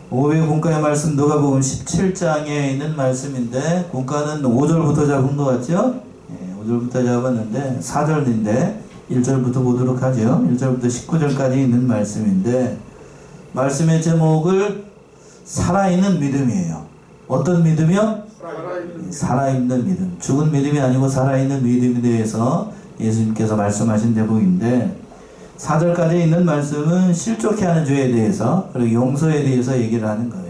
오후에 공과의 말씀 누가복음 17장에 있는 말씀인데 공과는 5절부터 잡은 것 같죠? 5절부터 잡았는데 4절인데 1절부터 보도록 하죠. 1절부터 19절까지 있는 말씀인데 말씀의 제목을 살아있는 믿음이에요. 어떤 믿음이요? 살아있는 믿음. 죽은 믿음이 아니고 살아있는 믿음에 대해서 예수님께서 말씀하신 대목인데 4절까지 있는 말씀은 실족해 하는 죄에 대해서 그리고 용서에 대해서 얘기를 하는 거예요.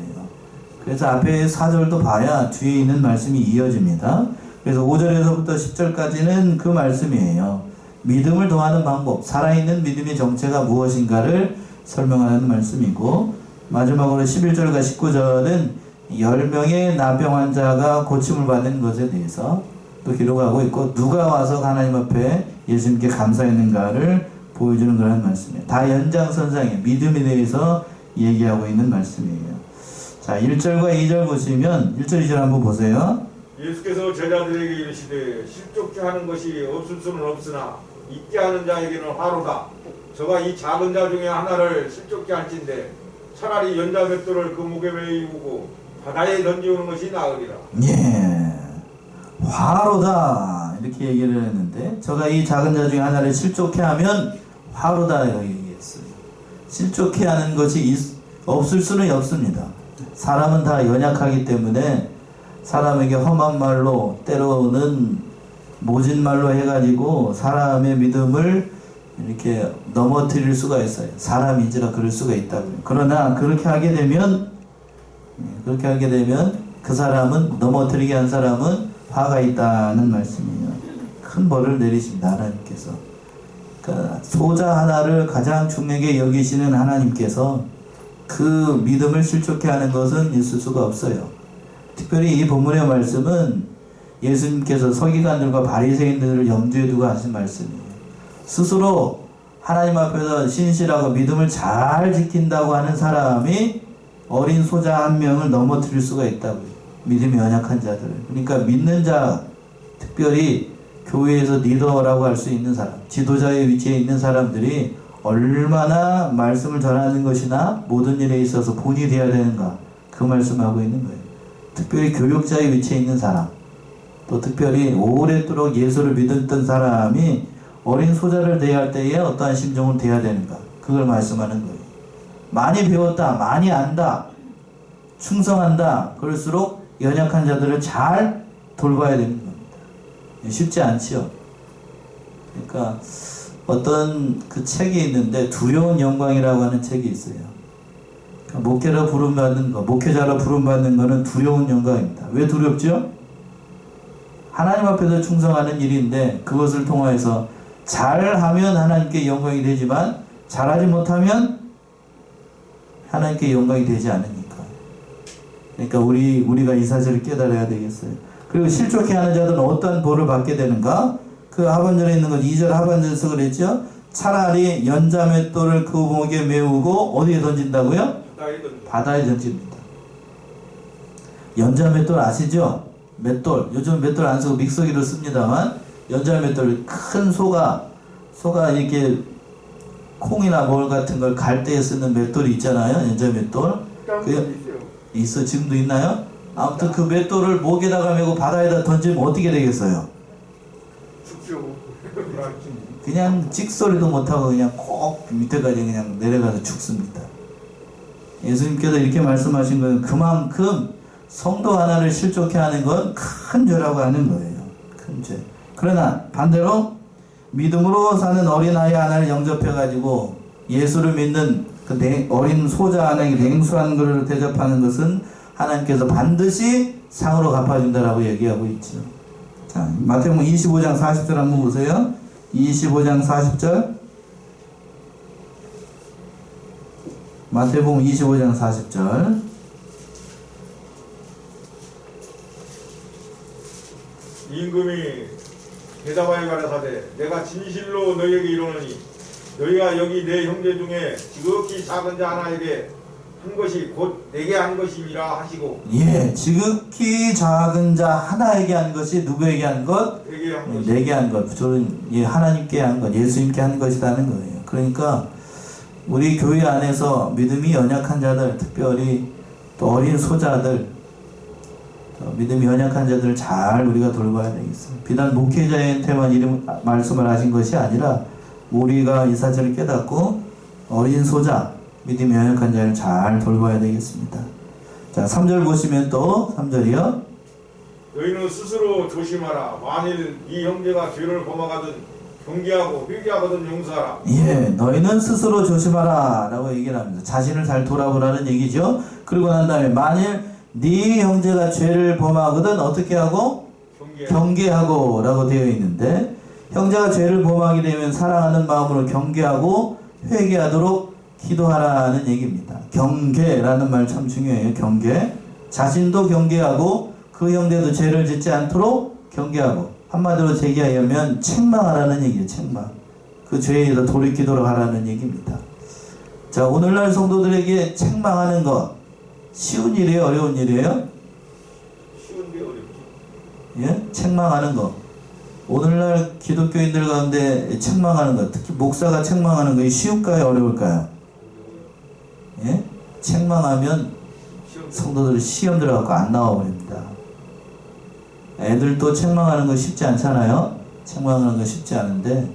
그래서 앞에 4절도 봐야 뒤에 있는 말씀이 이어집니다. 그래서 5절에서부터 10절까지는 그 말씀이에요. 믿음을 더하는 방법, 살아있는 믿음의 정체가 무엇인가를 설명하는 말씀이고 마지막으로 11절과 19절은 10명의 나병 환자가 고침을 받은 것에 대해서 또 기록하고 있고 누가 와서 하나님 앞에 예수님께 감사했는가를 보여주는 그런 말씀이에요. 다 연장선상에 믿음에 대해서 얘기하고 있는 말씀이에요. 자, 1절과 2절 보시면 1절, 2절 한번 보세요. 예수께서 제자들에게 이르시되 실족케 하는 것이 없을 수는 없으나 있게 하는 자에게는 화로다. 저가 이 작은 자 중에 하나를 실족케 할진대 차라리 연자 맷돌을 그 목에 메이고 바다에 던지오는 것이 나으리라. 예, 화로다 이렇게 얘기를 했는데 저가 이 작은 자 중에 하나를 실족케 하면 화로다 이렇게 얘기했어요. 실족케 하는 것이 없을 수는 없습니다. 사람은 다 연약하기 때문에 사람에게 험한 말로 때로는 모진 말로 해가지고 사람의 믿음을 이렇게 넘어뜨릴 수가 있어요. 사람인지라 그럴 수가 있다고요. 그러나 그렇게 하게 되면 그 사람은 넘어뜨리게 한 사람은 화가 있다는 말씀이에요. 큰 벌을 내리십니다. 하나님께서. 그러니까 소자 하나를 가장 중요하게 여기시는 하나님께서 그 믿음을 실족케 하는 것은 있을 수가 없어요. 특별히 이 본문의 말씀은 예수님께서 서기관들과 바리새인들을 염두에 두고 하신 말씀이에요. 스스로 하나님 앞에서 신실하고 믿음을 잘 지킨다고 하는 사람이 어린 소자 한 명을 넘어뜨릴 수가 있다고요. 믿음이 연약한 자들을. 그러니까 믿는 자, 특별히 교회에서 리더라고 할 수 있는 사람, 지도자의 위치에 있는 사람들이 얼마나 말씀을 전하는 것이나 모든 일에 있어서 본이 되어야 되는가, 그 말씀하고 있는 거예요. 특별히 교육자의 위치에 있는 사람, 또 특별히 오랫도록 예수를 믿었던 사람이 어린 소자를 대할 때에 어떠한 심정을 대해야 되는가, 그걸 말씀하는 거예요. 많이 배웠다, 많이 안다, 충성한다, 그럴수록 연약한 자들을 잘 돌봐야 되는 겁니다. 쉽지 않지요. 그러니까 어떤 그 책이 있는데 두려운 영광이라고 하는 책이 있어요. 그러니까 목회자로 부름받는 거는 두려운 영광입니다. 왜 두렵죠? 하나님 앞에서 충성하는 일인데 그것을 통하여서 잘하면 하나님께 영광이 되지만 잘하지 못하면 하나님께 영광이 되지 않으니까. 그러니까 우리가 이 사실을 깨달아야 되겠어요. 그리고 실족해 하는 자들은 어떠한 벌을 받게 되는가? 그 하반절에 있는 건 2절 하반절에서 그랬죠? 차라리 연자맷돌을 그 목에 메우고 어디에 던진다고요? 바다에 던집니다. 연자맷돌 아시죠? 맷돌. 요즘 맷돌 안 쓰고 믹서기를 씁니다만 연자맷돌, 큰 소가 이렇게 콩이나 뭘 같은 걸 갈 때 쓰는 맷돌이 있잖아요. 연자맷돌. 있어. 지금도 있나요? 아무튼 그 맷돌을 목에다가 메고 바다에다 던지면 어떻게 되겠어요? 죽죠. 그냥 찍소리도 못하고 그냥 꼭 밑에까지 그냥 내려가서 죽습니다. 예수님께서 이렇게 말씀하신 건 그만큼 성도 하나를 실족해 하는 건 큰 죄라고 하는 거예요. 큰 죄. 그러나 반대로 믿음으로 사는 어린아이 하나를 영접해가지고 예수를 믿는 그 어린 소자 하나에게 냉수한 것을 대접하는 것은 하나님께서 반드시 상으로 갚아준다라고 얘기하고 있죠. 자, 마태복음 25장 40절 한번 보세요. 25장 40절. 마태복음 25장 40절. 임금이 대답하여 가라사대 내가 진실로 너희에게 이르노니 너희가 여기 내 형제 중에 지극히 작은 자 하나에게 한 것이 곧 내게 한 것이니라 하시고. 예, 지극히 작은 자 하나에게 한 것이 누구에게 한 것? 내게 한 것. 저는 하나님께 한 것, 예수님께 한 것이라는 거예요. 그러니까 우리 교회 안에서 믿음이 연약한 자들, 특별히 또 어린 소자들, 믿음이 연약한 자들을 잘 우리가 돌봐야 되겠습니다. 비단 목회자한테만 이름 말씀을 하신 것이 아니라 우리가 이 사실을 깨닫고 어린 소자, 믿음이 연약한 자를 잘 돌봐야 되겠습니다. 자, 3절 보시면 또 3절이요. 너희는 스스로 조심하라. 만일 네 형제가 죄를 범하거든 경계하고 회개하거든 용서하라. 예, 너희는 스스로 조심하라 라고 얘기를 합니다. 자신을 잘 돌아보라는 얘기죠. 그리고 난 다음에 만일 네 형제가 죄를 범하거든 어떻게 하고? 경계하고 라고 되어 있는데, 형제가 죄를 범하게 되면 사랑하는 마음으로 경계하고 회개하도록 기도하라는 얘기입니다. 경계라는 말 참 중요해요. 경계. 자신도 경계하고 그 형제도 죄를 짓지 않도록 경계하고, 한마디로 제기하면 책망하라는 얘기예요. 책망. 그 죄에 대해서 돌이키도록 하라는 얘기입니다. 자, 오늘날 성도들에게 책망하는 것 쉬운 일이에요? 어려운 일이에요? 쉬운데 어렵지. 예? 책망하는 거. 오늘날 기독교인들 가운데 책망하는 것, 특히 목사가 책망하는 것이 쉬울까요? 어려울까요? 예? 책망하면 성도들 시험 들어가고 안 나와버립니다. 애들도 책망하는 거 쉽지 않잖아요? 책망하는 거 쉽지 않은데,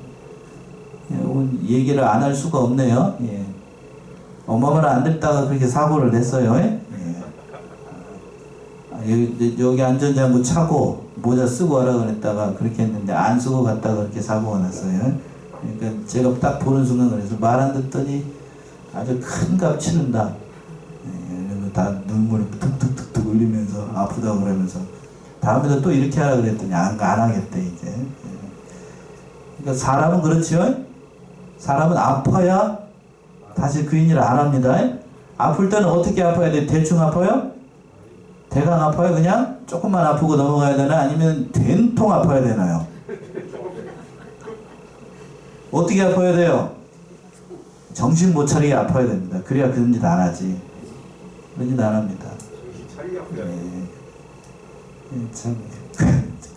예, 얘기를 안 할 수가 없네요. 예. 엄마 말 안 듣다가 그렇게 사고를 냈어요. 예? 여기 안전장구 차고 모자 쓰고 하라 그랬다가 그렇게 했는데 안 쓰고 갔다가 그렇게 사고가 났어요. 그러니까 제가 딱 보는 순간 그래서 말 안 듣더니 아주 큰 값 치른다. 예, 다 눈물 툭툭툭툭 흘리면서 아프다고 그러면서 다음에도 또 이렇게 하라 그랬더니 안 하겠대 이제. 예. 그러니까 사람은 그렇죠. 사람은 아파야 다시 그 일을 안 합니다. 아플 때는 어떻게 아파야 돼? 대충 아파요? 대강 아파요? 그냥 조금만 아프고 넘어가야 되나? 아니면 된통 아파야 되나요? 어떻게 아파야 돼요? 정신 못 차리게 아파야 됩니다. 그래야 그런 짓 안 하지. 그런 짓 안 합니다. 정신 차리게 아파야 돼. 참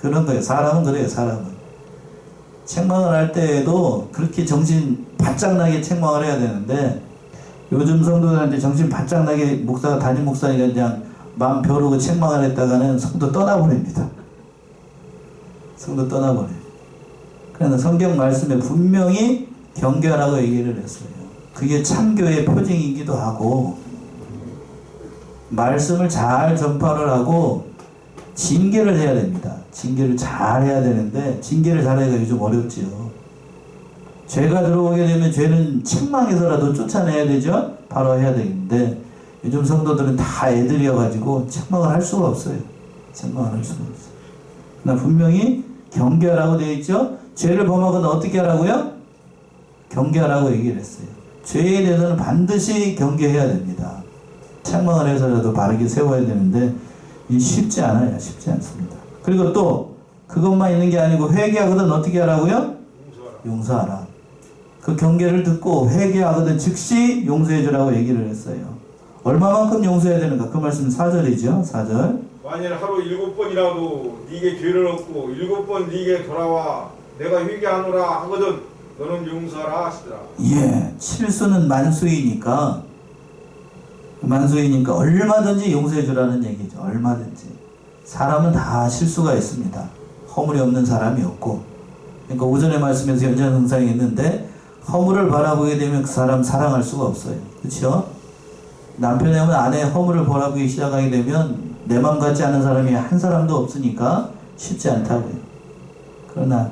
그런 거예요. 사람은 그래요. 사람은 책망을 할 때에도 그렇게 정신 바짝 나게 책망을 해야 되는데, 요즘 성도들한테 정신 바짝 나게 목사가 담임 목사니까 그냥 마음 벼르고 책망을 했다가는 성도 떠나버립니다. 성도 떠나버려요. 그래서 성경 말씀에 분명히 경계하라고 얘기를 했어요. 그게 참교의 표징이기도 하고, 말씀을 잘 전파를 하고 징계를 해야 됩니다. 징계를 잘 해야 되는데 징계를 잘하기가 요즘 어렵지요. 죄가 들어오게 되면 죄는 책망해서라도 쫓아내야 되죠. 바로 해야 되는데 요즘 성도들은 다 애들이어가지고 책망을 할 수가 없어요. 책망을 할 수가 없어요. 그러나 분명히 경계하라고 되어 있죠. 죄를 범하거나 어떻게 하라고요? 경계하라고 얘기를 했어요. 죄에 대해서는 반드시 경계해야 됩니다. 책망을 해서라도 바르게 세워야 되는데 쉽지 않아요. 쉽지 않습니다. 그리고 또 그것만 있는 게 아니고 회개하거든 어떻게 하라고요? 용서하라. 그 경계를 듣고 회개하거든 즉시 용서해 주라고 얘기를 했어요. 얼마만큼 용서해야 되는가? 그 말씀은 4절이죠. 4절. 만일 하루 7번이라도 네게 죄를 얻고 7번 네게 돌아와 내가 회개하노라 하거든 너는 용서하라 하시더라. 예, 실수는 만수이니까 얼마든지 용서해 주라는 얘기죠. 얼마든지. 사람은 다 실수가 있습니다. 허물이 없는 사람이 없고. 그러니까 오전에 말씀에서 연장선상에 있는데 허물을 바라보게 되면 그 사람 사랑할 수가 없어요. 그렇죠? 남편이 하면 아내의 허물을 바라보기 시작하게 되면 내 맘 같지 않은 사람이 한 사람도 없으니까 쉽지 않다고요. 그러나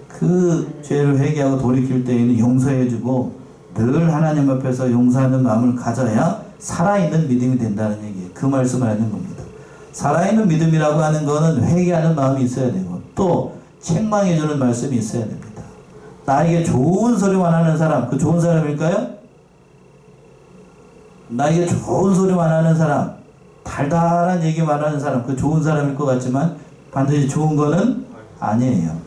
그 죄를 회개하고 돌이킬 때에는 용서해주고 늘 하나님 앞에서 용서하는 마음을 가져야 살아있는 믿음이 된다는 얘기예요. 그 말씀을 하는 겁니다. 살아있는 믿음이라고 하는 거는 회개하는 마음이 있어야 되고 또 책망해주는 말씀이 있어야 됩니다. 나에게 좋은 소리만 하는 사람, 그 좋은 사람일까요? 나에게 좋은 소리만 하는 사람, 달달한 얘기만 하는 사람, 그 좋은 사람일 것 같지만 반드시 좋은 거는 아니에요.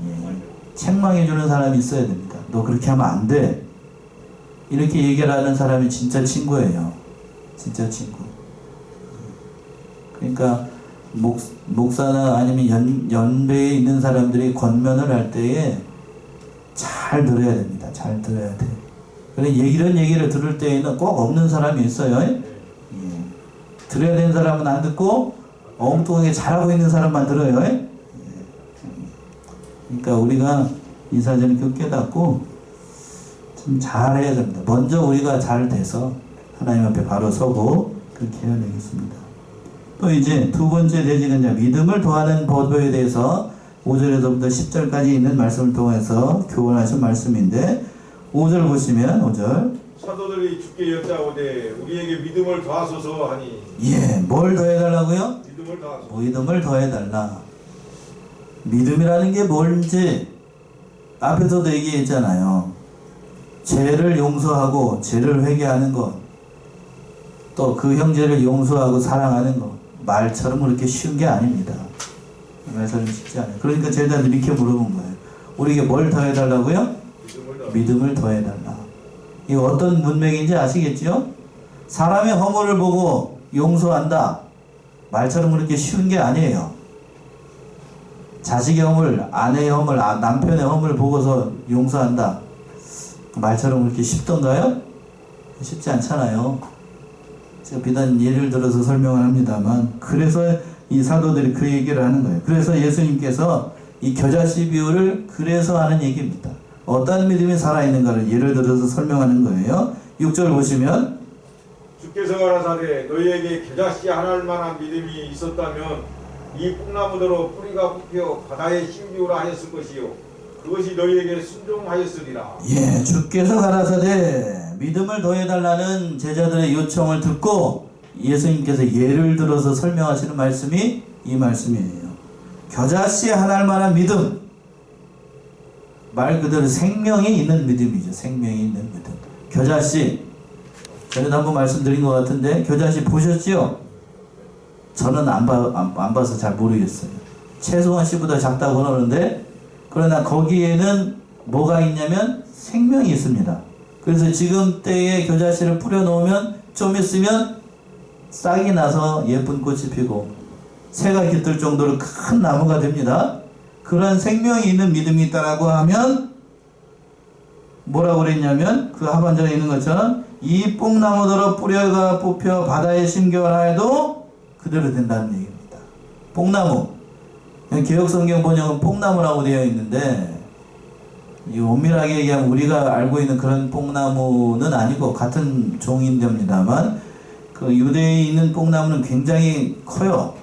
예. 책망해주는 사람이 있어야 됩니다. 너 그렇게 하면 안 돼. 이렇게 얘기를 하는 사람이 진짜 친구예요. 진짜 친구. 그러니까 목사나 아니면 연배에 있는 사람들이 권면을 할 때에 잘 들어야 됩니다. 잘 들어야 돼요. 그래 이런 얘기를 들을 때에는 꼭 없는 사람이 있어요. 예. 들어야 되는 사람은 안 듣고 엉뚱하게 잘하고 있는 사람만 들어요. 예. 그러니까 우리가 인사전에 그 깨닫고 좀 잘해야 됩니다. 먼저 우리가 잘 돼서 하나님 앞에 바로 서고 그렇게 해야 되겠습니다. 또 이제 두 번째 대지는 믿음을 더하는 법에 대해서 5절에서부터 10절까지 있는 말씀을 통해서 교훈하신 말씀인데 5절 보시면 5절 사도들이 주께 여짜오되 우리에게 믿음을 더하소서 하니 예, 뭘 더해달라고요? 믿음을 더하소서. 믿음을 더해달라. 믿음이라는 게 뭔지 앞에서도 얘기했잖아요. 죄를 용서하고 죄를 회개하는 것, 또 그 형제를 용서하고 사랑하는 것, 말처럼 그렇게 쉬운 게 아닙니다. 말처럼 쉽지 않아요. 그러니까 제자들이 이렇게 물어본 거예요. 우리에게 뭘 더해달라고요? 믿음을 더해달라. 이 어떤 문맥인지 아시겠죠? 사람의 허물을 보고 용서한다. 말처럼 그렇게 쉬운 게 아니에요. 자식의 허물, 아내의 허물, 남편의 허물 보고서 용서한다. 말처럼 그렇게 쉽던가요? 쉽지 않잖아요. 제가 비단 예를 들어서 설명을 합니다만, 그래서 이 사도들이 그 얘기를 하는 거예요. 그래서 예수님께서 이 겨자씨 비유를 그래서 하는 얘기입니다. 어떤 믿음이 살아있는가를 예를 들어서 설명하는 거예요. 6절 보시면 주께서 가라사대 너희에게 겨자씨 하나할 만한 믿음이 있었다면 이 뽕나무대로 뿌리가 뽑혀 바다에 심기우라 하였을 것이요 그것이 너희에게 순종하였으리라. 예, 주께서 가라사대 믿음을 더해달라는 제자들의 요청을 듣고 예수님께서 예를 들어서 설명하시는 말씀이 이 말씀이에요. 겨자씨 하나할 만한 믿음, 말 그대로 생명이 있는 믿음이죠. 생명이 있는 믿음. 겨자씨, 전에도 한번 말씀드린 것 같은데 겨자씨 보셨죠? 저는 안 봐서 잘 모르겠어요. 최소한 씨보다 작다고 그러는데, 그러나 거기에는 뭐가 있냐면 생명이 있습니다. 그래서 지금 때에 겨자씨를 뿌려놓으면 좀 있으면 싹이 나서 예쁜 꽃이 피고 새가 깃들 정도로 큰 나무가 됩니다. 그런 생명이 있는 믿음이 있다라고 하면 뭐라고 그랬냐면 그 하반절에 있는 것처럼 이 뽕나무더러 뿌려가 뽑혀 바다에 심겨라 해도 그대로 된다는 얘기입니다. 뽕나무, 개혁성경 번역은 뽕나무라고 되어 있는데 이 엄밀하게 얘기하면 우리가 알고 있는 그런 뽕나무는 아니고 같은 종인데입니다만 그 유대에 있는 뽕나무는 굉장히 커요.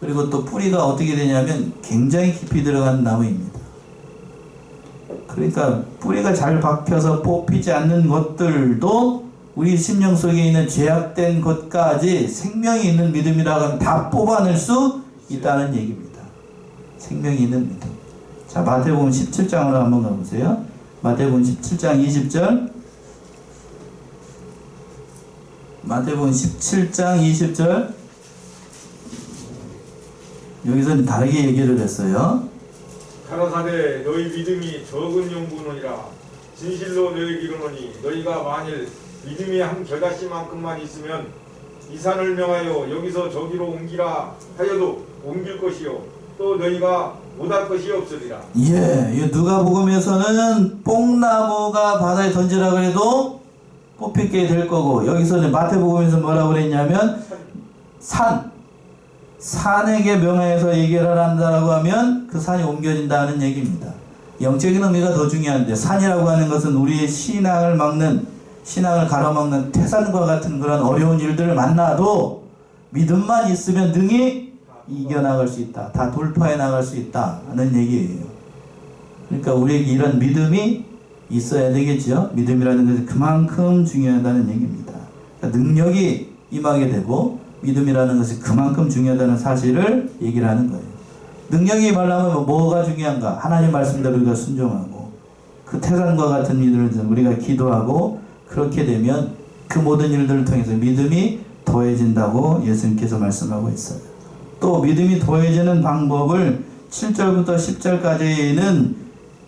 그리고 또 뿌리가 어떻게 되냐면 굉장히 깊이 들어간 나무입니다. 그러니까 뿌리가 잘 박혀서 뽑히지 않는 것들도 우리 심령 속에 있는 죄악된 것까지 생명이 있는 믿음이라고 하면 다 뽑아낼 수 있다는 얘기입니다. 생명이 있는 믿음. 자, 마태복음 17장으로 한번 가보세요. 마태복음 17장 20절. 마태복음 17장 20절. 여기서는 다르게 얘기를 했어요. 가라사대 너희 믿음이 적은 용구느니라. 진실로 너희에게 이르노니 너희가 만일 믿음이 한 겨자씨만큼만 있으면 이 산을 명하여 여기서 저기로 옮기라 하여도 옮길 것이요 또 너희가 못할 것이 없으리라. 예, 이 누가복음에서는 뽕나무가 바다에 던지라 그래도 뽑히게 될 거고, 여기서는 마태복음에서 뭐라고 그랬냐면 산에게 명하여서 얘기를 한다라고 하면 그 산이 옮겨진다는 얘기입니다. 영적인 의미가 더 중요한데, 산이라고 하는 것은 우리의 신앙을 가로막는 태산과 같은 그런 어려운 일들을 만나도 믿음만 있으면 능히 이겨나갈 수 있다. 다 돌파해 나갈 수 있다는 얘기예요. 그러니까 우리에게 이런 믿음이 있어야 되겠죠. 믿음이라는 것은 그만큼 중요하다는 얘기입니다. 그러니까 능력이 임하게 되고 믿음이라는 것이 그만큼 중요하다는 사실을 얘기를 하는 거예요. 능력이 임하려면 뭐가 중요한가? 하나님 말씀대로 우리가 순종하고 그 태산과 같은 일을 우리가 기도하고 그렇게 되면 그 모든 일들을 통해서 믿음이 더해진다고 예수님께서 말씀하고 있어요. 또 믿음이 더해지는 방법을 7절부터 10절까지는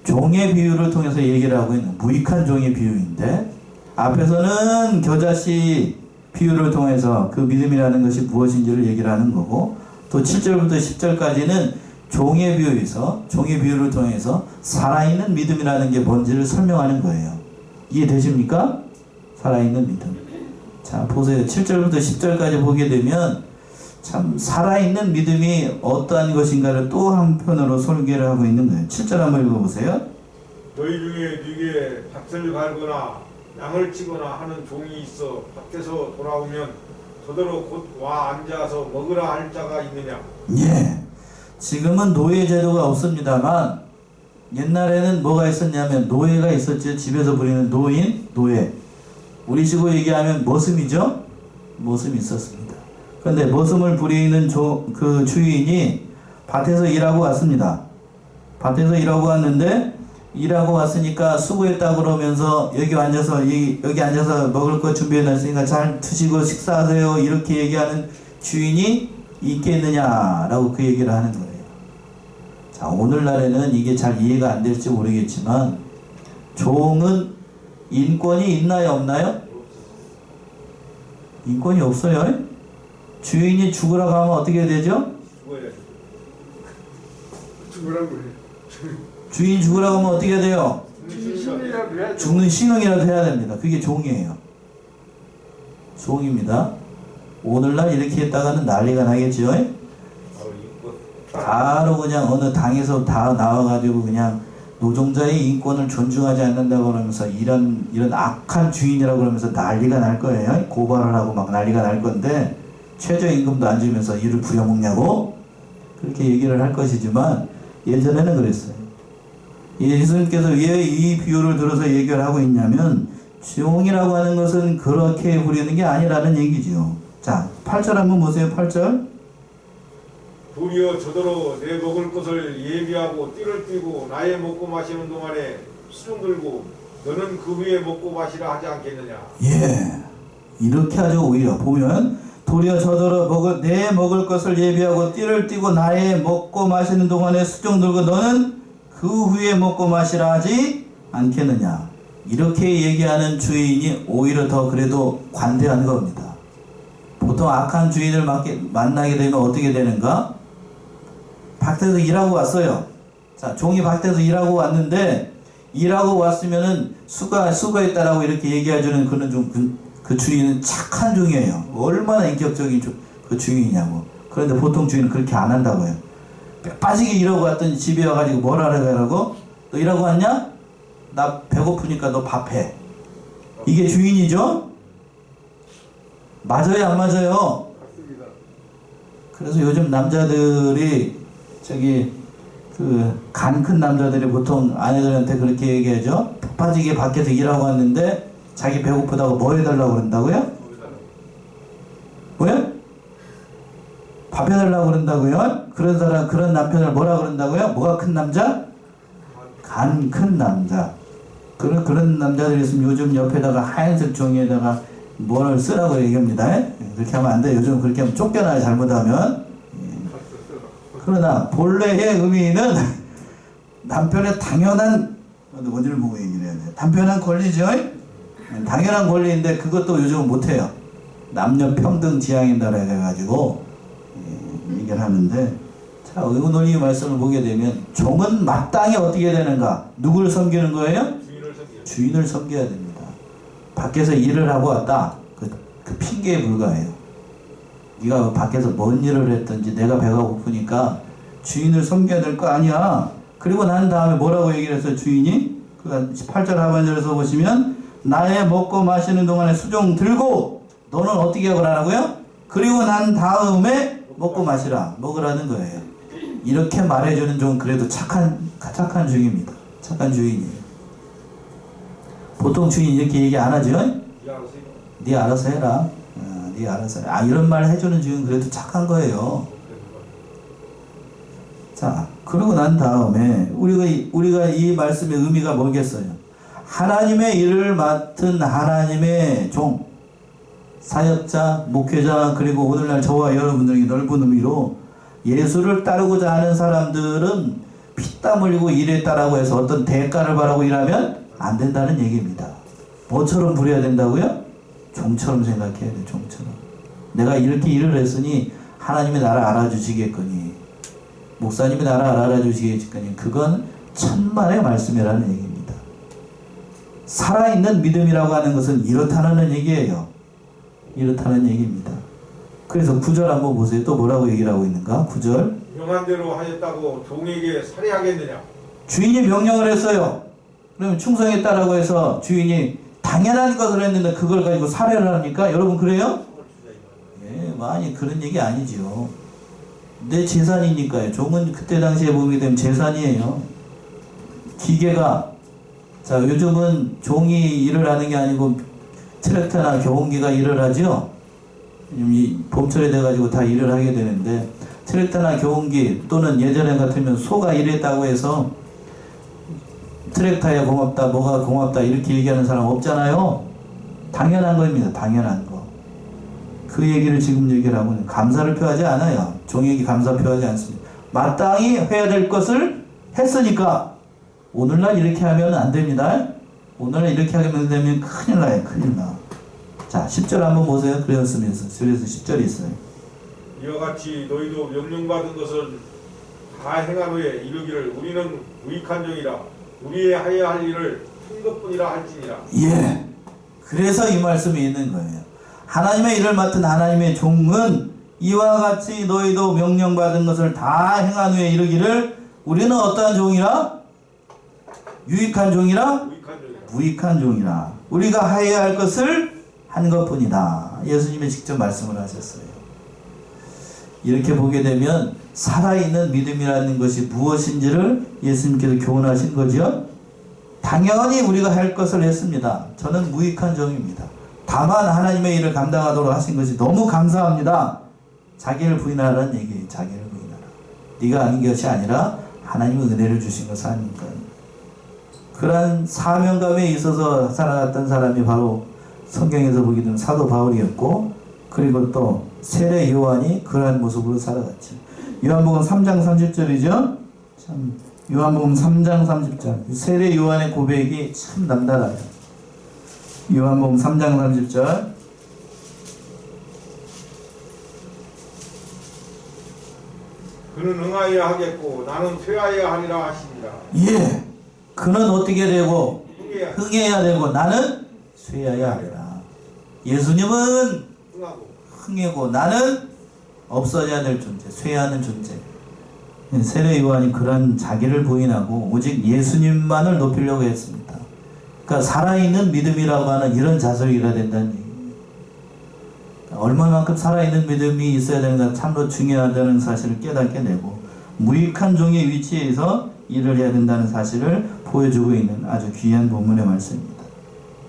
종의 비유를 통해서 얘기를 하고 있는 무익한 종의 비유인데, 앞에서는 겨자씨 비유를 통해서 그 믿음이라는 것이 무엇인지를 얘기를 하는 거고, 또 7절부터 10절까지는 종의 비유를 통해서 살아있는 믿음이라는 게 뭔지를 설명하는 거예요. 이해되십니까? 살아있는 믿음. 자, 자, 보세요. 7절부터 10절까지 보게 되면 참 살아있는 믿음이 어떠한 것인가를 또 한편으로 설계를 하고 있는 거예요. 7절 한번 읽어보세요. 너희 중에 네게 밭을 갈거나 양을 치거나 하는 종이 있어 밭에서 돌아오면 저더러 곧 와 앉아서 먹으라 할 자가 있느냐. 예. 지금은 노예 제도가 없습니다만 옛날에는 뭐가 있었냐면 노예가 있었죠. 집에서 부리는 노인, 노예. 우리식으로 얘기하면 머슴이죠. 머슴이 있었습니다. 그런데 머슴을 부리는 그 주인이 밭에서 일하고 왔습니다. 밭에서 일하고 왔는데 일하고 왔으니까 수고했다 그러면서 여기 앉아서 먹을 거 준비해 놨으니까 잘 드시고 식사하세요. 이렇게 얘기하는 주인이 있겠느냐라고 그 얘기를 하는 거예요. 자, 오늘날에는 이게 잘 이해가 안 될지 모르겠지만 종은 인권이 있나요, 없나요? 인권이 없어요. 주인이 죽으라고 하면 어떻게 되죠? 죽으라고 해. 주인 죽으라고 하면 어떻게 돼요? 죽는 신흥이라도 해야 됩니다. 그게 종이에요. 종입니다. 오늘날 이렇게 했다가는 난리가 나겠죠. 바로 그냥 어느 당에서 다 나와가지고 그냥 노동자의 인권을 존중하지 않는다고 그러면서 이런 악한 주인이라고 그러면서 난리가 날 거예요. 고발을 하고 막 난리가 날 건데 최저임금도 안 주면서 이를 부려먹냐고 그렇게 얘기를 할 것이지만 예전에는 그랬어요. 예수님께서 왜 이 비유를 들어서 얘기를 하고 있냐면 종이라고 하는 것은 그렇게 부리는 게 아니라는 얘기죠. 자, 8절 한번 보세요. 8절. 도리어 저더러 내 먹을 것을 예비하고 띠를 띠고 나의 먹고 마시는 동안에 수종 들고 너는 그 후에 먹고 마시라 하지 않겠느냐. 예, 이렇게 하죠. 오히려 보면 도리어 저더러 내 먹을 것을 예비하고 띠를 띠고 나의 먹고 마시는 동안에 수종 들고 너는 그 후에 먹고 마시라 하지 않겠느냐. 이렇게 얘기하는 주인이 오히려 더 그래도 관대한 겁니다. 보통 악한 주인을 만나게 되면 어떻게 되는가? 밭에서 일하고 왔어요. 자, 종이 밭에서 일하고 왔는데 일하고 왔으면은 수고했다라고 이렇게 얘기해주는 그 주인은 착한 종이에요. 얼마나 인격적인 그 주인이냐고. 그런데 보통 주인은 그렇게 안 한다고요. 빠지게 일하고 왔더니 집에 와가지고 뭘 하라고? 너 일하고 왔냐? 나 배고프니까 너 밥해. 이게 주인이죠? 맞아요, 안 맞아요? 맞습니다. 그래서 요즘 남자들이 간 큰 남자들이 보통 아내들한테 그렇게 얘기하죠. 빠지게 밖에서 일하고 왔는데 자기 배고프다고 뭐 해달라고 그런다고요? 뭐요? 밥 해달라고 그런다고요? 그런 남편을 뭐라 그런다고요? 뭐가 큰 남자? 간 큰 남자. 그런 남자들이 있으면 요즘 옆에다가 하얀색 종이에다가 뭐를 쓰라고 얘기합니다. 그렇게 하면 안 돼. 요즘 그렇게 하면 쫓겨나요. 잘못하면. 그러나 본래의 의미는 남편의 당연한 원인을 보고 얘기를 해야 돼요. 당연한 권리죠. 당연한 권리인데 그것도 요즘은 못해요. 남녀 평등 지향인 나라 해가지고 얘기를 하는데, 자, 의논의 말씀을 보게 되면 종은 마땅히 어떻게 되는가? 누구를 섬기는 거예요? 주인을 섬겨야 됩니다. 밖에서 일을 하고 왔다. 그 핑계에 불과해요. 네가 밖에서 뭔 일을 했든지 내가 배가 고프니까 주인을 섬겨야 될 거 아니야. 그리고 난 다음에 뭐라고 얘기를 했어요? 주인이 18절 하반절에서 보시면 나의 먹고 마시는 동안에 수종 들고 너는 어떻게 하라고요? 그리고 난 다음에 먹고 마시라. 먹으라는 거예요. 이렇게 말해주는 종은 그래도 착한 주인입니다. 착한 주인이에요. 보통 주인 이렇게 얘기 안 하죠? 네 알아서 해라. 네 알아서 해라. 이런 말 해주는 주인은 그래도 착한 거예요. 자, 그러고 난 다음에 우리가 이 말씀의 의미가 뭐겠어요? 하나님의 일을 맡은 하나님의 종, 사역자, 목회자, 그리고 오늘날 저와 여러분들에게 넓은 의미로 예수를 따르고자 하는 사람들은 피땀 흘리고 일했다라고 해서 어떤 대가를 바라고 일하면 안 된다는 얘기입니다. 뭐처럼 부려야 된다고요? 종처럼 생각해야 돼. 종처럼. 내가 이렇게 일을 했으니 하나님이 나를 알아주시겠거니, 목사님이 나를 알아주시겠거니, 그건 천만의 말씀이라는 얘기입니다. 살아있는 믿음이라고 하는 것은 이렇다는 얘기예요. 이렇다는 얘기입니다. 그래서 9절 한번 보세요. 또 뭐라고 얘기를 하고 있는가? 9절. 명한 대로 하였다고 종에게 살해하겠느냐? 주인이 명령을 했어요. 그러면 충성했다라고 해서 주인이 당연한 것을 했는데 그걸 가지고 살해를 합니까? 여러분 그래요? 예, 많이 그런 얘기 아니지요. 내 재산이니까요. 종은 그때 당시에 보게 되면 재산이에요. 기계가, 자, 요즘은 종이 일을 하는 게 아니고 트랙터나 경운기가 일을 하죠. 이 봄철에 돼가지고 다 일을 하게 되는데, 트랙터나 경운기 또는 예전에 같으면 소가 일했다고 해서 트랙터에 고맙다, 뭐가 고맙다 이렇게 얘기하는 사람 없잖아요. 당연한 겁니다. 당연한 거. 그 얘기를 지금 얘기를 하고 감사를 표하지 않아요. 종에게 감사 표하지 않습니다. 마땅히 해야 될 것을 했으니까 오늘날 이렇게 하면 안 됩니다. 오늘날 이렇게 하면 되면 큰일 나요. 큰일 나. 자, 10절 한번 보세요. 그래서 10절이 있어요. 이와 같이 너희도 명령받은 것을 다 행한 후에 이르기를 우리는 무익한 종이라 우리의 하여야 할 일을 한 것뿐이라 할지니라. 예. 그래서 이 말씀이 있는 거예요. 하나님의 일을 맡은 하나님의 종은 이와 같이 너희도 명령받은 것을 다 행한 후에 이르기를 우리는 어떠한 종이라? 유익한 종이라? 무익한 종이라. 우리가 하여야 할 것을 한 것뿐이다. 예수님이 직접 말씀을 하셨어요. 이렇게 보게 되면 살아있는 믿음이라는 것이 무엇인지를 예수님께서 교훈하신 거죠. 당연히 우리가 할 것을 했습니다. 저는 무익한 종입니다. 다만 하나님의 일을 감당하도록 하신 것이 너무 감사합니다. 자기를 부인하라는 얘기예요. 자기를 부인하라. 네가 아닌 것이 아니라 하나님의 은혜를 주신 것을 하니까. 그러한 사명감에 있어서 살아갔던 사람이 바로 성경에서 보게 되면 사도 바울이었고, 그리고 또 세례 요한이 그러한 모습으로 살아갔죠. 요한복음 3장 30절이죠. 참 요한복음 3장 30절. 세례 요한의 고백이 참 남달라요. 요한복음 3장 30절. 그는 응하여야 하겠고 나는 퇴하여야 하리라 하십니다. 예. 그는 어떻게 되고 흥해야 되고 나는 쇠하여야 하리라. 예수님은 흥해고 나는 없어져야 될 존재, 쇠하는 존재. 세례 요한이 그런 자기를 부인하고 오직 예수님만을 높이려고 했습니다. 그러니까 살아있는 믿음이라고 하는 이런 자세를 이뤄야 된다는 얘기예요. 얼마만큼 살아있는 믿음이 있어야 되는가 참으로 중요하다는 사실을 깨닫게 되고, 무익한 종의 위치에서 일을 해야 된다는 사실을 보여주고 있는 아주 귀한 본문의 말씀입니다.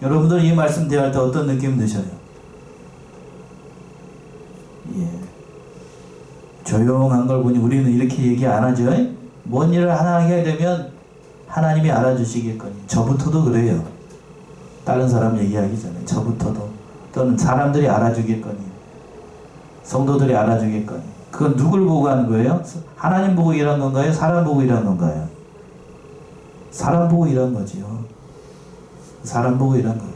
여러분들 이 말씀 대할 때 어떤 느낌 드셔요? 예. 조용한 걸 보니 우리는 이렇게 얘기 안 하죠. 뭔 일을 하나 하게 되면 하나님이 알아주시겠거니. 저부터도 그래요. 다른 사람 얘기하기 전에 저부터도, 또는 사람들이 알아주겠거니, 성도들이 알아주겠거니. 그건 누굴 보고 하는 거예요? 하나님 보고 일한 건가요? 사람 보고 일한 건가요? 사람 보고 일한 거지요. 사람 보고 일한 거예요.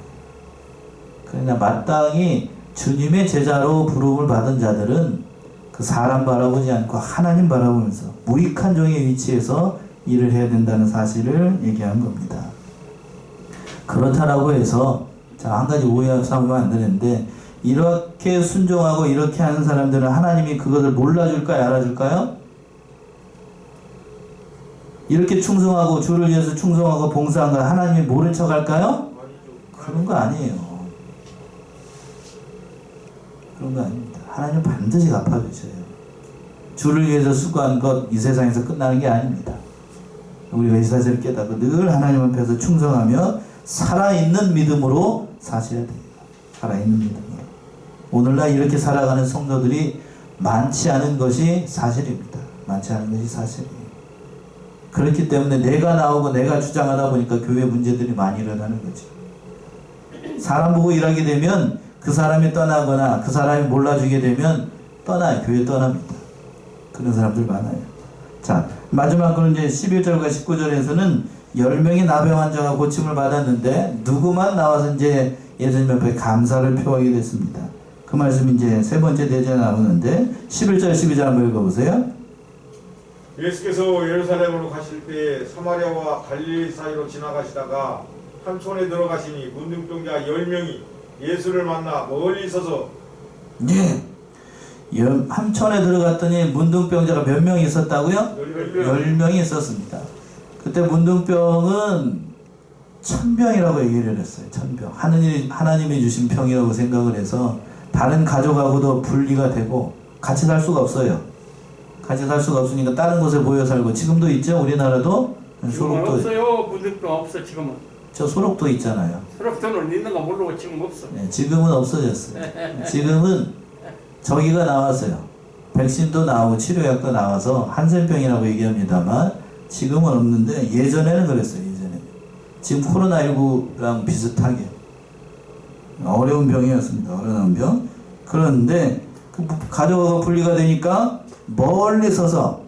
그러나 마땅히 주님의 제자로 부름을 받은 자들은 그 사람 바라보지 않고 하나님 바라보면서 무익한 종의 위치에서 일을 해야 된다는 사실을 얘기한 겁니다. 그렇다라고 해서, 자, 한 가지 오해하면 안 되는데, 이렇게 순종하고 이렇게 하는 사람들은 하나님이 그것을 몰라줄까요? 알아줄까요? 이렇게 충성하고 주를 위해서 충성하고 봉사한 걸 하나님이 모른 척 할까요? 그런 거 아니에요. 그런 거 아닙니다. 하나님 반드시 갚아주셔요. 주를 위해서 수고한 것 이 세상에서 끝나는 게 아닙니다. 우리가 이 사실을 깨닫고 늘 하나님 앞에서 충성하며 살아있는 믿음으로 사셔야 됩니다. 살아있는 믿음으로. 오늘날 이렇게 살아가는 성도들이 많지 않은 것이 사실입니다. 많지 않은 것이 사실이에요. 그렇기 때문에 내가 나오고 내가 주장하다 보니까 교회 문제들이 많이 일어나는 거죠. 사람 보고 일하게 되면 그 사람이 떠나거나 그 사람이 몰라주게 되면 떠나요. 교회 떠납니다. 그런 사람들 많아요. 자, 마지막으로 이제 11절과 19절에서는 10명의 나병 환자가 고침을 받았는데 누구만 나와서 이제 예수님 앞에 감사를 표하게 됐습니다. 그 말씀이 이제 세 번째 대제에 나오는데 11절 12절 한번 읽어보세요. 예수께서 예루살렘으로 가실 때 사마리아와 갈릴리 사이로 지나가시다가 한 촌에 들어가시니 문둥병자 10명이 예수를 만나 멀리 서서 예. 함천에 들어갔더니 문둥병자가 몇 명 있었다고요? 10명이 있었습니다. 그때 문둥병은 천병이라고 얘기를 했어요. 천병. 하나님이 주신 병이라고 생각을 해서 다른 가족하고도 분리가 되고 같이 살 수가 없어요. 같이 살 수가 없으니까 다른 곳에 모여 살고, 지금도 있죠. 우리나라도 지금은 소록도 없어요. 문득도 없어 지금은. 저 소록도 있잖아요. 소록도는 있는가 모르고 지금 없어. 네, 지금은 없어졌어요. 지금은 저기가 나왔어요. 백신도 나오고 치료약도 나와서 한센병이라고 얘기합니다만 지금은 없는데 예전에는 그랬어요. 예전에. 지금 코로나19랑 비슷하게 어려운 병이었습니다. 어려운 병. 그런데 그 가족하고 분리가 되니까 멀리 서서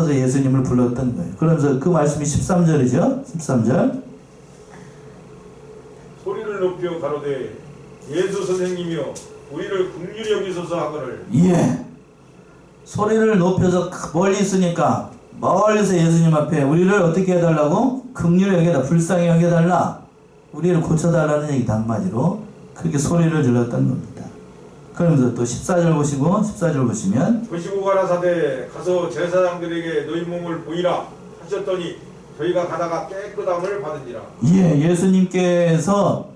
예수님을 불렀던 거예요. 그러면서 그 말씀이 13절이죠. 13절. 소리를 높여 가로되 예수 선생님이여 우리를 긍휼히 여기소서 하거늘. 예. 소리를 높여서 멀리 있으니까 멀리서 예수님 앞에 우리를 어떻게 해달라고? 긍휼히 여겨다, 불쌍히 여겨달라. 우리를 고쳐달라는 얘기다. 한마디로 그렇게 소리를 질렀던 겁니다. 그러면서 또 14절 보시고, 14절 보시면 보시고 가라사대 가서 제사장들에게 너희 몸을 보이라 하셨더니 저희가 가다가 깨끗함을 받으니라. 예, 예수님께서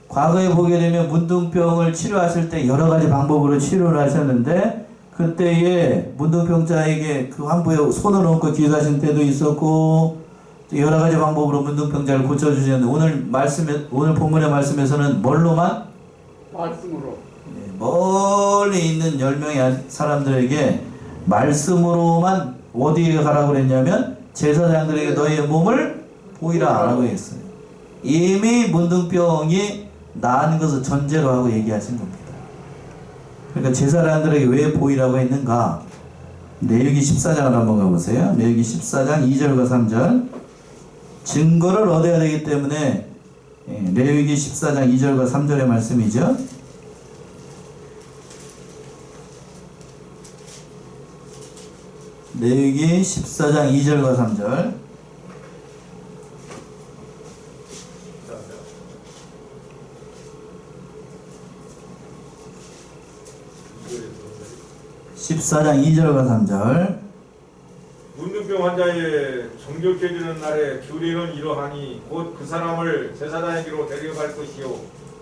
과거에 보게 되면 문둥병을 치료하실 때 여러 가지 방법으로 치료를 하셨는데, 그때에 문둥병자에게 그 환부에 손을 얹고 기도하신 때도 있었고, 또 여러 가지 방법으로 문둥병자를 고쳐주셨는데, 오늘 본문의 말씀에서는 뭘로만? 말씀으로. 멀리 있는 10명의 사람들에게 말씀으로만 어디에 가라고 그랬냐면 제사장들에게 너희의 몸을 보이라 라고 했어요. 이미 문둥병이 나은 것을 전제로 하고 얘기하신 겁니다. 그러니까 제사장들에게 왜 보이라고 했는가? 레위기 14장을 한번 가보세요. 레위기 14장 2절과 3절. 증거를 얻어야 되기 때문에 레위기 14장 2절과 3절의 말씀이죠. 레위기 14장 2절과 3절. (14장 2절과 3절) 문둥병 환자의 정결해지는 날에 규례는 이러하니 곧 그 사람을 제사장에게로 데려갈 것이요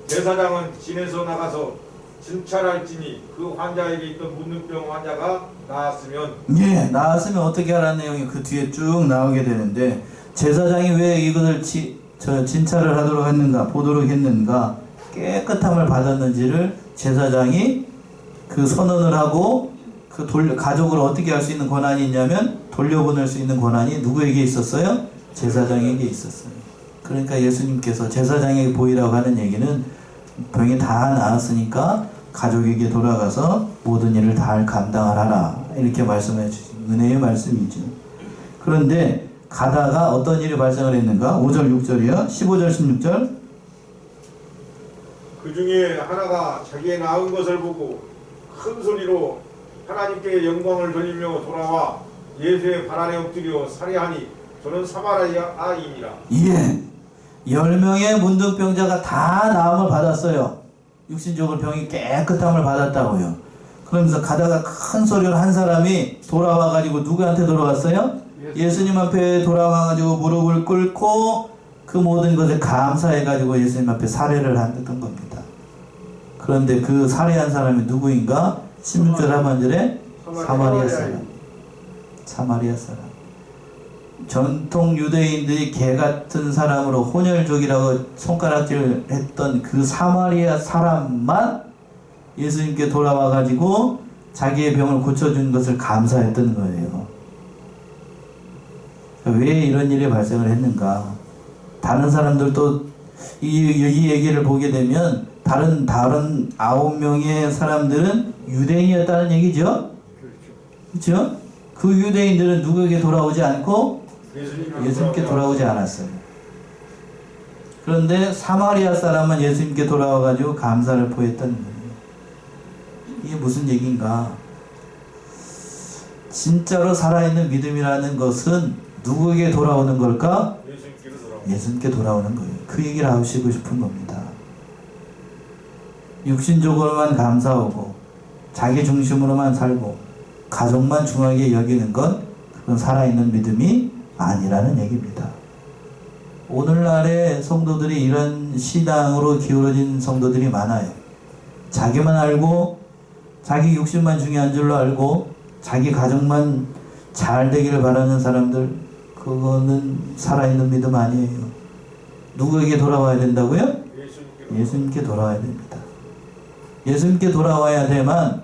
제사장은 진에서 나가서 진찰할지니 그 환자에게 있던 문둥병 환자가 나았으면, 예, 나았으면 어떻게 하라는 내용이 그 뒤에 쭉 나오게 되는데, 제사장이 왜 이것을 진찰을 하도록 했는가, 보도록 했는가, 깨끗함을 받았는지를 제사장이 그 선언을 하고, 그 가족을 어떻게 할 수 있는 권한이 있냐면 돌려보낼 수 있는 권한이 누구에게 있었어요? 제사장에게 있었어요. 그러니까 예수님께서 제사장에게 보이라고 하는 얘기는 병이 다 나았으니까 가족에게 돌아가서 모든 일을 다 감당을 하라, 이렇게 말씀해 주신 은혜의 말씀이죠. 그런데 가다가 어떤 일이 발생을 했는가? 5절 6절이요. 15절 16절. 그 중에 하나가 자기의 낳은 것을 보고 큰 소리로 하나님께 영광을 돌리며 돌아와 예수의 발 아래 엎드려 살해하니 저는 사마리아인이라. 예, 10명의 문둥병자가 다 나음을 받았어요. 육신적으로 병이 깨끗함을 받았다고요. 그러면서 가다가 큰 소리로 한 사람이 돌아와가지고 누구한테 돌아왔어요? 예수님 앞에 돌아와가지고 무릎을 꿇고 그 모든 것에 감사해가지고 예수님 앞에 살해를 했던 겁니다. 그런데 그 살해한 사람이 누구인가? 16절 하반절에 사마리아 사람. 사마리아 사람. 전통 유대인들이 개같은 사람으로 혼혈족이라고 손가락질 했던 그 사마리아 사람만 예수님께 돌아와가지고 자기의 병을 고쳐준 것을 감사했던 거예요. 왜 이런 일이 발생을 했는가? 다른 사람들도 이 얘기를 보게 되면 다른 9명의 사람들은 유대인이었다는 얘기죠? 그렇죠? 그 유대인들은 누구에게 돌아오지 않고 예수님께 돌아오지 않았어요. 그런데 사마리아 사람은 예수님께 돌아와가지고 감사를 표했던 거예요. 이게 무슨 얘기인가? 진짜로 살아있는 믿음이라는 것은 누구에게 돌아오는 걸까? 예수님께 돌아오는 거예요. 그 얘기를 하시고 싶은 겁니다. 육신적으로만 감사하고 자기 중심으로만 살고 가족만 중요하게 여기는 건 그건 살아있는 믿음이 아니라는 얘기입니다. 오늘날의 성도들이 이런 신앙으로 기울어진 성도들이 많아요. 자기만 알고 자기 육신만 중요한 줄로 알고 자기 가족만 잘 되기를 바라는 사람들, 그거는 살아있는 믿음 아니에요. 누구에게 돌아와야 된다고요? 예수님께 돌아와야 됩니다. 예수님께 돌아와야 되만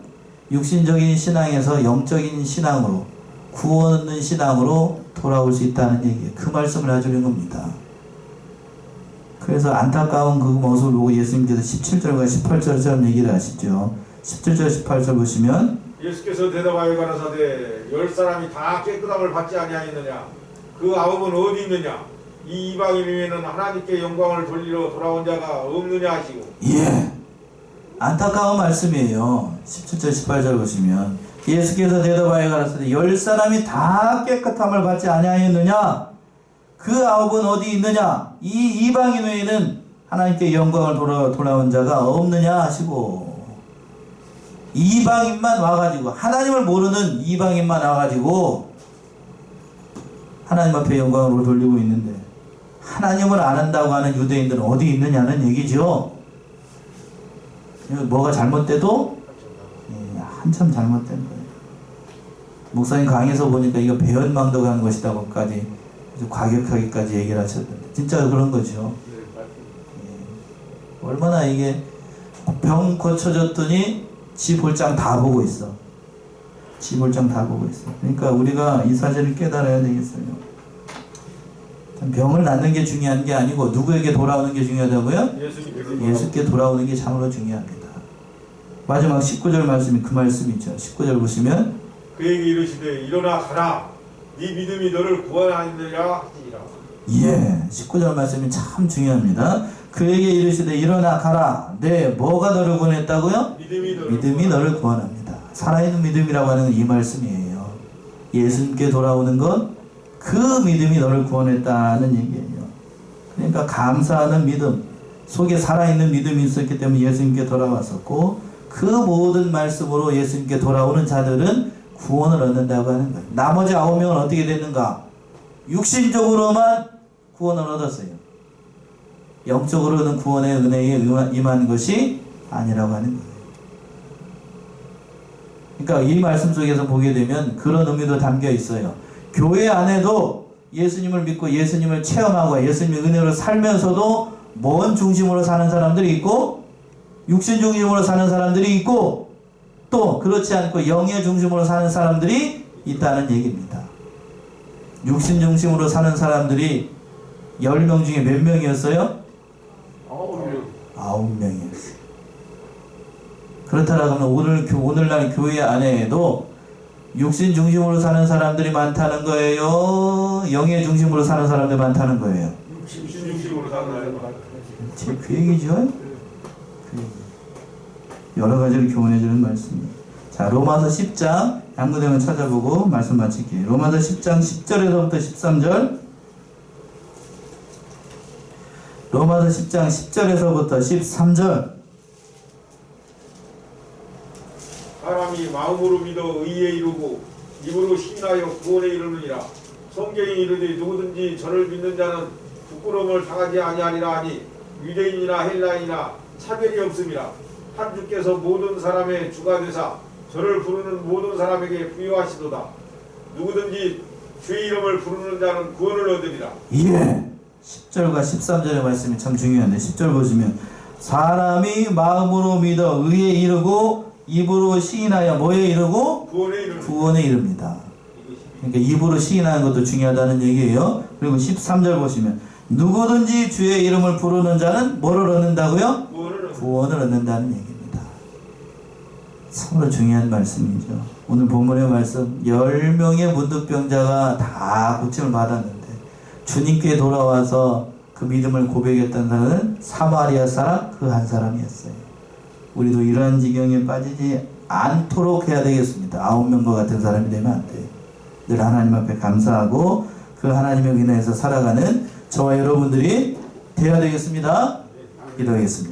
육신적인 신앙에서 영적인 신앙으로, 구원 얻는 신앙으로 돌아올 수 있다는 얘기예요. 그 말씀을 해주는 겁니다. 그래서 안타까운 그 모습을 보고 예수님께서 17절과 18절처럼 얘기를 하시죠. 17절 18절 보시면 예수께서 대답하여 가라사대 열 사람이 다 깨끗함을 받지 아니하였느냐? 그 아홉은 어디 있느냐? 이 이방인 외에는 하나님께 영광을 돌리러 돌아온 자가 없느냐 하시고. 예, 안타까운 말씀이에요. 17절 18절 보시면 예수께서 대답하여 가라사대 열 사람이 다 깨끗함을 받지 아니하였느냐? 그 아홉은 어디 있느냐? 이 이방인 외에는 하나님께 영광을 돌아온 자가 없느냐 하시고, 이방인만 와가지고, 하나님을 모르는 이방인만 와가지고 하나님 앞에 영광으로 돌리고 있는데 하나님을 안 한다고 하는 유대인들은 어디 있느냐는 얘기죠. 뭐가 잘못돼도 한참 잘못된 거예요. 목사님 강의에서 보니까 이거 배은망덕한 것이다고까지 과격하게까지 얘기를 하셨는데 진짜 그런 거죠. 얼마나 이게 병 고쳐졌더니 지 볼장 다 보고 있어. 지 볼장 다 보고 있어. 그러니까 우리가 이 사실을 깨달아야 되겠어요. 병을 낫는 게 중요한 게 아니고 누구에게 돌아오는 게 중요하다고요? 예수께 돌아오는 게 참으로 중요합니다. 마지막 19절 말씀이 그 말씀이죠. 19절 보시면 그에게 이르시되 일어나 가라. 네 믿음이 너를 구원하느니라 하시니라. 예, 19절 말씀이 참 중요합니다. 그에게 이르시되 일어나 가라. 네, 뭐가 너를 구원했다고요? 믿음이 너를 구원합니다. 살아있는 믿음이라고 하는 건 이 말씀이에요. 예수님께 돌아오는 건 그 믿음이 너를 구원했다는 얘기예요. 그러니까 감사하는 믿음 속에 살아있는 믿음이 있었기 때문에 예수님께 돌아왔었고, 그 모든 말씀으로 예수님께 돌아오는 자들은 구원을 얻는다고 하는 거예요. 나머지 9명은 어떻게 됐는가? 육신적으로만 구원을 얻었어요. 영적으로는 구원의 은혜에 임한 것이 아니라고 하는 거예요. 그러니까 이 말씀 속에서 보게 되면 그런 의미도 담겨 있어요. 교회 안에도 예수님을 믿고 예수님을 체험하고 예수님의 은혜로 살면서도 뭔 중심으로 사는 사람들이 있고, 육신 중심으로 사는 사람들이 있고, 또 그렇지 않고 영의 중심으로 사는 사람들이 있다는 얘기입니다. 육신 중심으로 사는 사람들이 10명 중에 몇 명이었어요? 9명이었어요. 그렇다면 오늘날 교회 안에도 육신 중심으로 사는 사람들이 많다는 거예요? 영의 중심으로 사는 사람들이 많다는 거예요? 육신 중심으로 사는 사람들. 그 얘기죠? 그 얘기. 여러 가지를 교훈해주는 말씀이에요. 자, 로마서 10장 양문대만 찾아보고 말씀 마칠게요. 로마서 10장 10절에서부터 13절. 로마서 10장 10절에서부터 13절. 사람이 마음으로 믿어 의에 이르고 입으로 신하여 구원에 이르느니라. 성경이 이르되 누구든지 저를 믿는 자는 부끄러움을 당하지 아니하리라 하니 유대인이나 헬라인이나 차별이 없음이라. 한 주께서 모든 사람의 주가 되사 저를 부르는 모든 사람에게 부여하시도다. 누구든지 주의 이름을 부르는 자는 구원을 얻으리라. 예, 10절과 13절의 말씀이 참 중요한데 10절 보시면 사람이 마음으로 믿어 의에 이르고 입으로 시인하여 뭐에 이르고? 구원에 이릅니다. 그러니까 입으로 시인하는 것도 중요하다는 얘기예요. 그리고 13절 보시면 누구든지 주의 이름을 부르는 자는 뭐를 얻는다고요? 구원을 얻는다는 얘기입니다. 참으로 중요한 말씀이죠. 오늘 본문의 말씀 10명의 문득병자가 다 고침을 받았는데 주님께 돌아와서 그 믿음을 고백했던 사람은 사마리아 사람 그 한 사람이었어요. 우리도 이러한 지경에 빠지지 않도록 해야 되겠습니다. 9명과 같은 사람이 되면 안 돼요. 늘 하나님 앞에 감사하고 그 하나님의 은혜에서 살아가는 저와 여러분들이 되어야 되겠습니다. 기도하겠습니다.